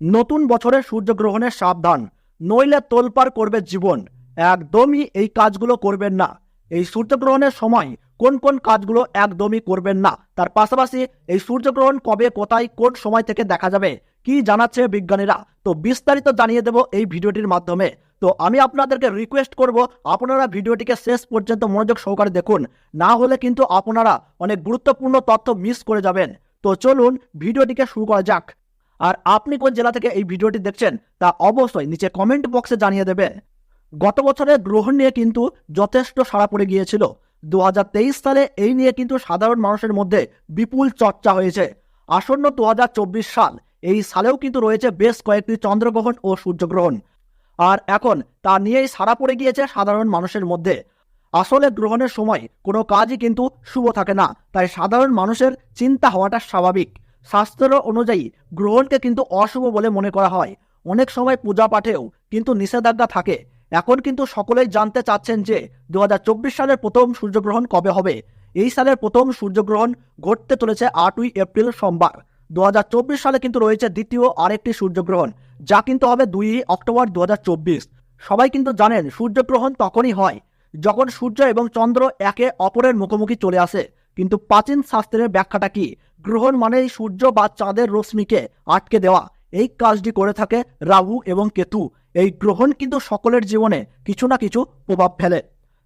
নতুন বছরে সূর্যগ্রহণে সাবধান, নইলে তোলপাড় করবে জীবন। একদমই এই কাজগুলো করবেন না। এই সূর্যগ্রহণের সময় কোন কোন কাজগুলো একদমই করবেন না, তার পাশাপাশি এই সূর্যগ্রহণ কবে, কোথায়, কোন সময় থেকে দেখা যাবে, কি জানাচ্ছে বিজ্ঞানীরা, তো বিস্তারিত জানিয়ে দেব এই ভিডিওটির মাধ্যমে। তো আমি আপনাদেরকে রিকোয়েস্ট করব, আপনারা ভিডিওটিকে শেষ পর্যন্ত মনোযোগ সহকারে দেখুন, না হলে কিন্তু আপনারা অনেক গুরুত্বপূর্ণ তথ্য মিস করে যাবেন। তো চলুন ভিডিওটিকে শুরু করা যাক। আর আপনি কোন জেলা থেকে এই ভিডিওটি দেখছেন তা অবশ্যই নিচে কমেন্ট বক্সে জানিয়ে দেবেন। গত বছরের গ্রহণ নিয়ে কিন্তু যথেষ্ট সাড়া পড়ে গিয়েছিল। 2023 সালে এই নিয়ে কিন্তু সাধারণ মানুষের মধ্যে বিপুল চর্চা হয়েছে। আসন্ন 2024 সাল, এই সালেও কিন্তু রয়েছে বেশ কয়েকটি চন্দ্রগ্রহণ ও সূর্যগ্রহণ। আর এখন তা নিয়েই সাড়া পড়ে গিয়েছে সাধারণ মানুষের মধ্যে। আসলে গ্রহণের সময় কোনো কাজই কিন্তু শুভ থাকে না, তাই সাধারণ মানুষের চিন্তা হওয়াটা স্বাভাবিক। শাস্ত্র অনুযায়ী গ্রহণকে কিন্তু অশুভ বলে মনে করা হয়। অনেক সময় পূজা পাঠেও কিন্তু নিষেধাজ্ঞা থাকে। এখন কিন্তু সকলেই জানতে চাচ্ছেন যে 2024 সালের প্রথম সূর্যগ্রহণ কবে হবে। এই সালের প্রথম সূর্যগ্রহণ ঘটতে চলেছে 8ই এপ্রিল সোমবার। 2024 সালে কিন্তু রয়েছে দ্বিতীয় আরেকটি সূর্যগ্রহণ, যা কিন্তু হবে 2ই অক্টোবর 2024। সবাই কিন্তু জানেন সূর্যগ্রহণ তখনই হয় যখন সূর্য এবং চন্দ্র একে অপরের মুখোমুখি চলে আসে। কিন্তু প্রাচীন শাস্ত্রের ব্যাখ্যাটা কি? গ্রহণ মানেই সূর্য বা চাঁদের রশ্মিকে আটকে দেওয়া। এই কাজটি করে থাকে রাহু এবং কেতু। এই গ্রহণ কিন্তু সকলের জীবনে কিছু না কিছু প্রভাব ফেলে,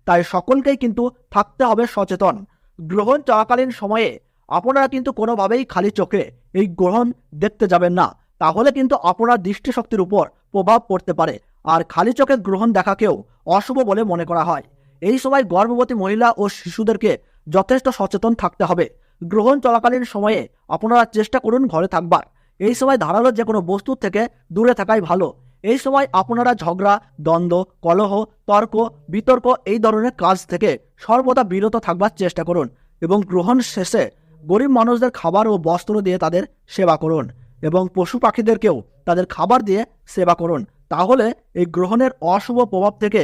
তাই সকলকেই কিন্তু থাকতে হবে সচেতন। গ্রহণ চলাকালীন সময়ে আপনারা কিন্তু কোনোভাবেই খালি চোখে এই গ্রহণ দেখতে যাবেন না, তাহলে কিন্তু আপনার দৃষ্টিশক্তির উপর প্রভাব পড়তে পারে। আর খালি চোখে গ্রহণ দেখাকেও অশুভ বলে মনে করা হয়। এই সময় গর্ভবতী মহিলা ও শিশুদেরকে যথেষ্ট সচেতন থাকতে হবে। গ্রহণ চলাকালীন সময়ে আপনারা চেষ্টা করুন ঘরে থাকবার। এই সময় ধারালো যে কোনো বস্তুর থেকে দূরে থাকাই ভালো। এই সময় আপনারা ঝগড়া, দ্বন্দ্ব, কলহ, তর্ক, বিতর্ক এই ধরনের কাজ থেকে সর্বদা বিরত থাকবার চেষ্টা করুন। এবং গ্রহণ শেষে গরিব মানুষদের খাবার ও বস্ত্র দিয়ে তাদের সেবা করুন, এবং পশু পাখিদেরকেও তাদের খাবার দিয়ে সেবা করুন। তাহলে এই গ্রহণের অশুভ প্রভাব থেকে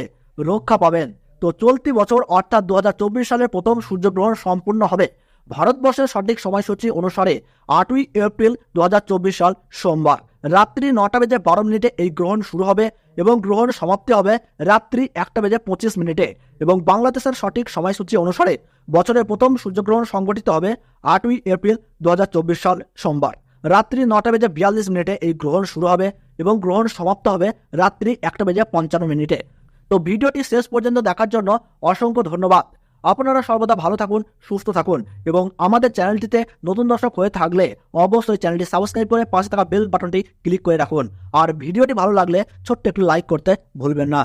রক্ষা পাবেন। তো চলতি বছর অর্থাৎ 2024 সালের প্রথম সূর্যগ্রহণ সম্পূর্ণ হবে ভারতবর্ষের সঠিক সময়সূচি অনুসারে 8ই এপ্রিল 2024 সাল সোমবার রাত্রি 9:12 এই গ্রহণ শুরু হবে এবং গ্রহণ সমাপ্তি হবে রাত্রি 1:25। এবং বাংলাদেশের সঠিক সময়সূচি অনুসারে বছরের প্রথম সূর্যগ্রহণ সংঘটিত হবে 8ই এপ্রিল 2024 সাল সোমবার রাত্রি 9:42 এই গ্রহণ শুরু হবে এবং গ্রহণ সমাপ্ত হবে রাত্রি 1:55। তো ভিডিওটি শেষ পর্যন্ত দেখার জন্য অসংখ্য ধন্যবাদ। আপনারা সর্বদা ভালো থাকুন, সুস্থ থাকুন, এবং আমাদের চ্যানেলটিতে নতুন দর্শক হয়ে থাকলে অবশ্যই চ্যানেলটি সাবস্ক্রাইব করে পাশে থাকা বেল বাটনটি ক্লিক করে রাখুন। আর ভিডিওটি ভালো লাগলে ছোট্ট একটু লাইক করতে ভুলবেন না।